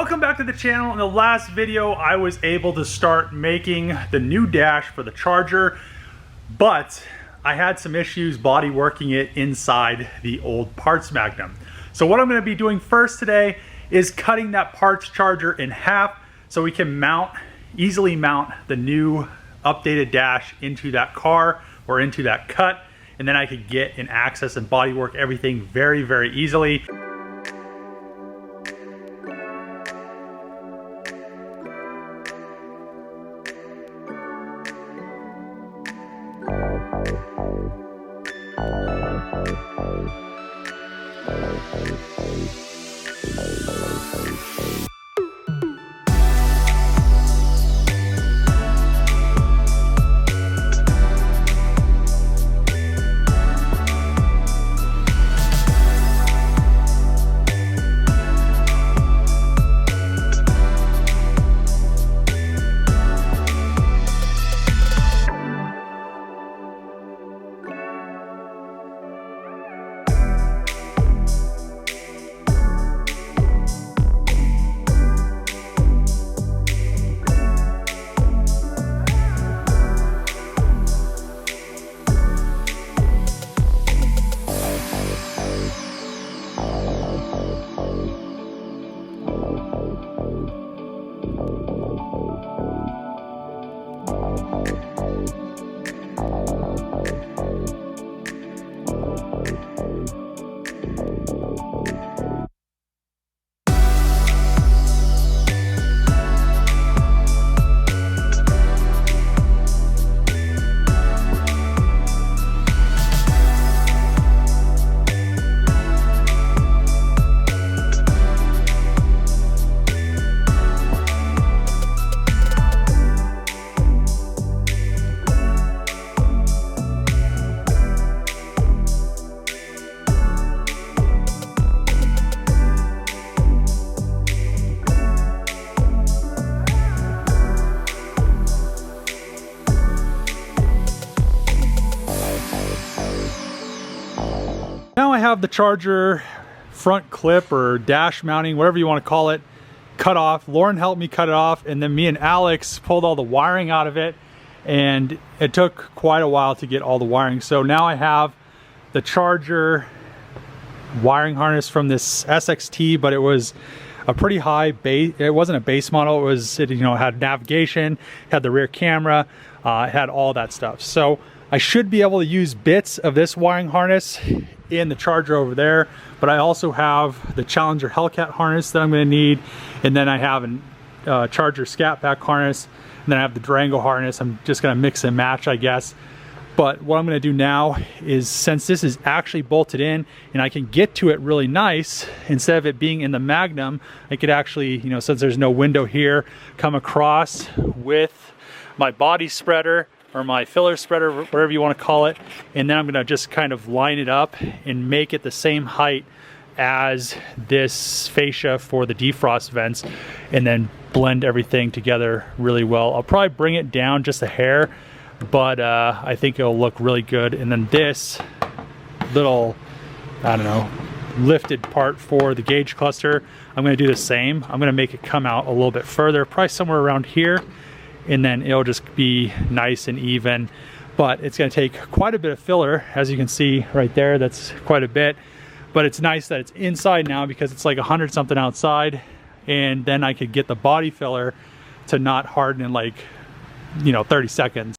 Welcome back to the channel. In the last video, I was able to start making the new dash for the Charger, but I had some issues body working it inside the old parts Magnum. So what I'm going to be doing first today is cutting that parts Charger in half so we can easily mount the new updated dash into that car or into that cut, and then I could get and access and body work everything very, very easily. Now I have the Charger front clip or dash mounting, whatever you want to call it, cut off. Lauren helped me cut it off, and then me and Alex pulled all the wiring out of it, and it took quite a while to get all the wiring. So now I have the Charger wiring harness from this SXT, but it was a pretty high base. It wasn't a base model. It had navigation, had the rear camera, it had all that stuff. So I should be able to use bits of this wiring harness in the Charger over there, but I also have the Challenger Hellcat harness that I'm going to need, and then I have a Charger Scat Pack harness, and then I have the Durango harness. I'm just going to mix and match, I guess. But what I'm going to do now is, since this is actually bolted in and I can get to it really nice, instead of it being in the Magnum, I could actually, since there's no window here, come across with my body spreader or my filler spreader, whatever you want to call it, and then I'm going to just kind of line it up and make it the same height as this fascia for the defrost vents, and then blend everything together really well. I'll probably bring it down just a hair, but I think it'll look really good. And then this little, I don't know, lifted part for the gauge cluster, I'm going to do the same. I'm going to make it come out a little bit further, probably somewhere around here, and then it'll just be nice and even. But it's going to take quite a bit of filler, as you can see right there. That's quite a bit, but it's nice that it's inside now because it's like 100 something outside, and then I could get the body filler to not harden in like 30 seconds.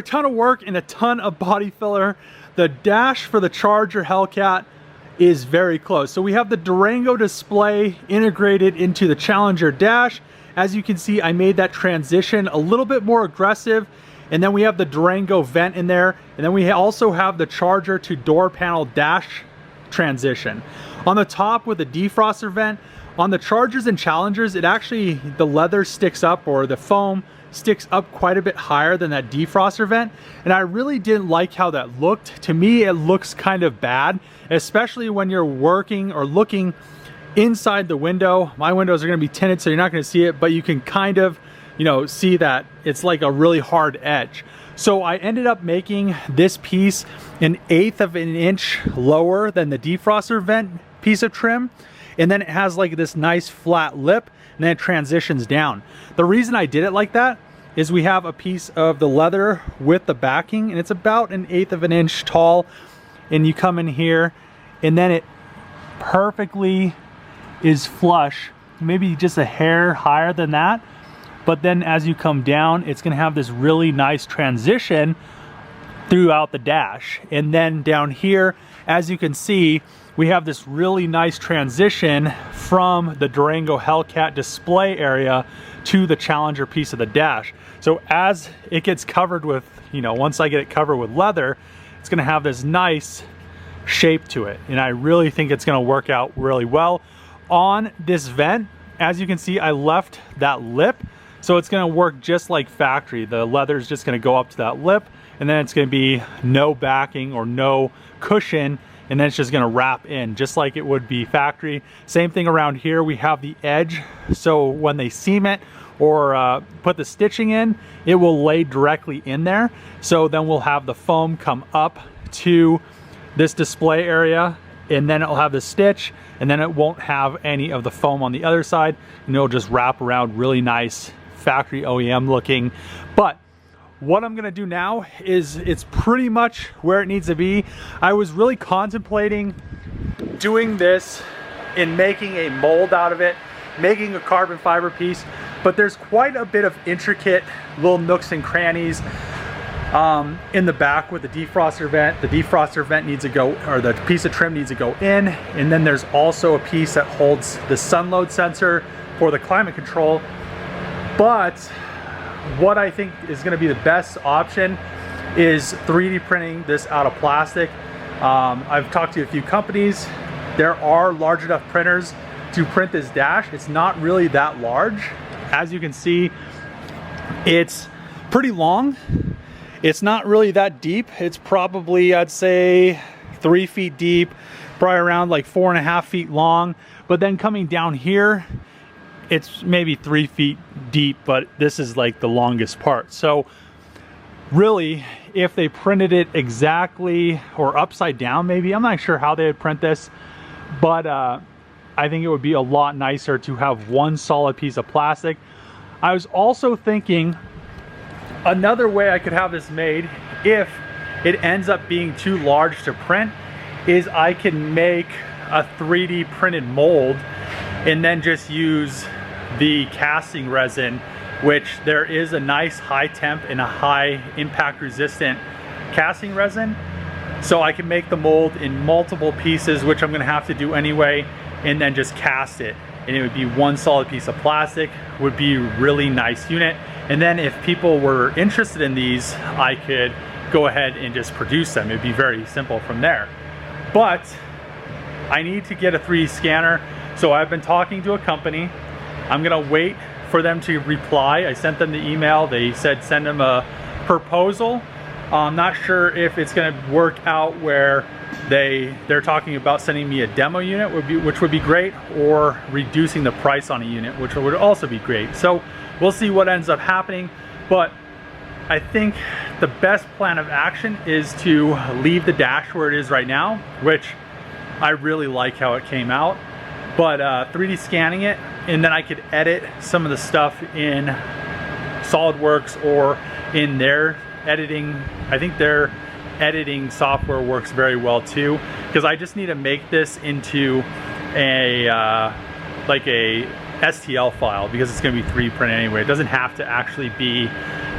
a ton of work and a ton of body filler. The dash for the Charger Hellcat is very close. So we have the Durango display integrated into the Challenger dash. As you can see, I made that transition a little bit more aggressive. And then we have the Durango vent in there. And then we also have the Charger to door panel dash transition. On the top with the defroster vent, on the Chargers and Challengers, it actually, the leather sticks up, or the foam sticks up quite a bit higher than that defroster vent. And I really didn't like how that looked. To me, it looks kind of bad, especially when you're working or looking inside the window. My windows are gonna be tinted, so you're not gonna see it, but you can kind of, you know, see that it's like a really hard edge. So I ended up making this piece 1/8 of an inch lower than the defroster vent piece of trim. And then it has like this nice flat lip, and then it transitions down. The reason I did it like that is we have a piece of the leather with the backing, and it's about 1/8 of an inch tall. And you come in here, and then it perfectly is flush, maybe just a hair higher than that. But then as you come down, it's gonna have this really nice transition throughout the dash. And then down here, as you can see, we have this really nice transition from the Durango Hellcat display area to the Challenger piece of the dash. So as it gets covered with, you know, once I get it covered with leather, it's gonna have this nice shape to it. And I really think it's gonna work out really well. On this vent, as you can see, I left that lip, so it's gonna work just like factory. The leather is just gonna go up to that lip, and then it's gonna be no backing or no cushion, and then it's just gonna wrap in just like it would be factory. Same thing around here, we have the edge, so when they seam it or put the stitching in, it will lay directly in there. So then we'll have the foam come up to this display area, and then it'll have the stitch, and then it won't have any of the foam on the other side, and it'll just wrap around really nice, factory OEM looking. But what I'm gonna do now is, it's pretty much where it needs to be. I was really contemplating doing this and making a mold out of it, making a carbon fiber piece, but there's quite a bit of intricate little nooks and crannies in the back with the defroster vent. The defroster vent needs to go, or the piece of trim needs to go in, and then there's also a piece that holds the sun load sensor for the climate control. But what I think is going to be the best option is 3D printing this out of plastic. I've talked to a few companies. There are large enough printers to print this dash. It's not really that large. As you can see, it's pretty long. It's not really that deep. It's probably, I'd say, 3 feet deep, probably around like 4.5 feet long. But then coming down here, it's maybe 3 feet deep, but this is like the longest part. So really, if they printed it exactly or upside down, maybe, I'm not sure how they would print this, but I think it would be a lot nicer to have one solid piece of plastic. I was also thinking another way I could have this made, if it ends up being too large to print, is I can make a 3D printed mold and then just use the casting resin, which there is a nice high temp and a high impact resistant casting resin. So I can make the mold in multiple pieces, which I'm gonna have to do anyway, and then just cast it. And it would be one solid piece of plastic, would be a really nice unit. And then if people were interested in these, I could go ahead and just produce them. It'd be very simple from there. But I need to get a 3D scanner. So I've been talking to a company. I'm gonna wait for them to reply. I sent them the email. They said send them a proposal. I'm not sure if it's gonna work out where they're talking about sending me a demo unit, which would be great, or reducing the price on a unit, which would also be great. So we'll see what ends up happening. But I think the best plan of action is to leave the dash where it is right now, which I really like how it came out. But 3D scanning it, and then I could edit some of the stuff in SolidWorks or in their editing. I think their editing software works very well too, because I just need to make this into a like a STL file, because it's going to be 3D printed anyway. It doesn't have to actually be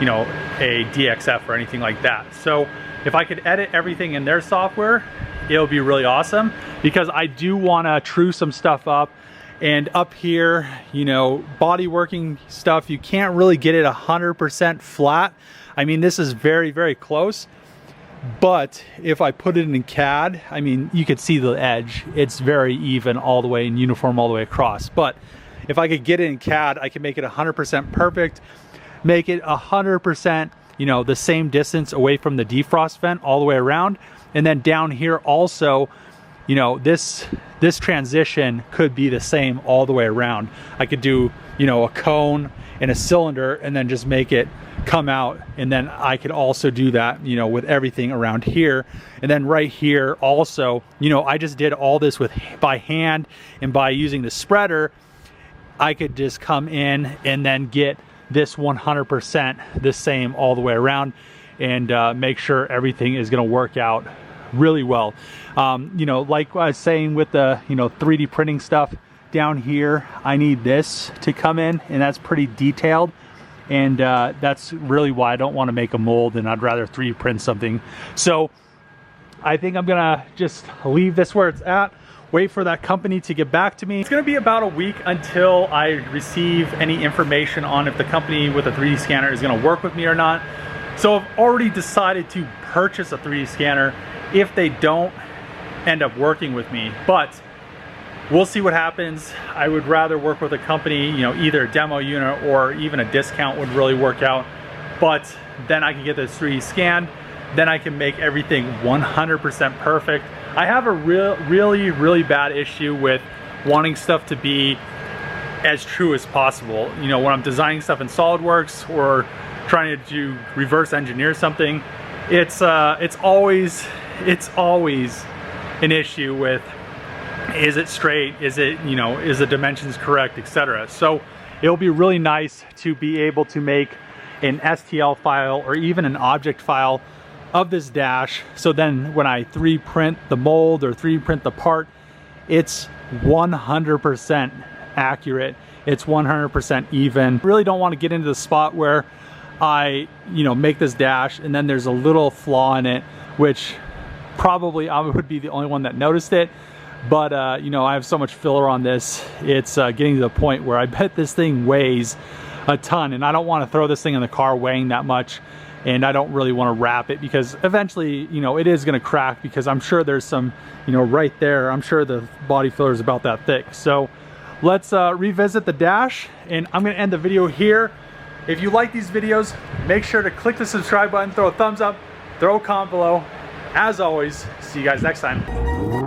you know, a DXF or anything like that. So if I could edit everything in their software, it'll be really awesome, because I do want to true some stuff up. And up here, you know, body working stuff, you can't really get it 100% flat. I mean, this is very, very close. But if I put it in CAD, I mean, you could see the edge. It's very even all the way and uniform all the way across. But if I could get it in CAD, I can make it 100% perfect, make it 100%, you know, the same distance away from the defrost vent all the way around. And then down here also, you know, this transition could be the same all the way around. I could do, you know, a cone and a cylinder and then just make it come out. And then I could also do that, you know, with everything around here. And then right here also, you know, I just did all this by hand, and by using the spreader, I could just come in and then get this 100% the same all the way around, and make sure everything is going to work out really well. You know, like I was saying with the, you know, 3D printing stuff down here, I need this to come in, and that's pretty detailed. And that's really why I don't want to make a mold, and I'd rather 3D print something. So I think I'm gonna just leave this where it's at, wait for that company to get back to me. It's gonna be about a week until I receive any information on if the company with a 3D scanner is gonna work with me or not. So I've already decided to purchase a 3D scanner if they don't end up working with me, but we'll see what happens. I would rather work with a company, you know, either a demo unit or even a discount would really work out. But then I can get this 3D scanned, then I can make everything 100% perfect. I have a really bad issue with wanting stuff to be as true as possible. You know, when I'm designing stuff in SolidWorks or trying to do reverse engineer something, it's always an issue with, is it straight, is it, you know, is the dimensions correct, etc. So it'll be really nice to be able to make an STL file or even an object file of this dash, so then when I 3D print the mold or 3D print the part, it's 100% accurate, it's 100% even. Really don't want to get into the spot where I, you know, make this dash and then there's a little flaw in it, which probably I would be the only one that noticed it. But you know, I have so much filler on this, it's getting to the point where I bet this thing weighs a ton, and I don't want to throw this thing in the car weighing that much, and I don't really want to wrap it, because eventually, you know, it is going to crack, because I'm sure there's some, you know, right there, I'm sure the body filler is about that thick. So let's revisit the dash, and I'm going to end the video here. If you like these videos, make sure to click the subscribe button, throw a thumbs up, throw a comment below. As always, see you guys next time.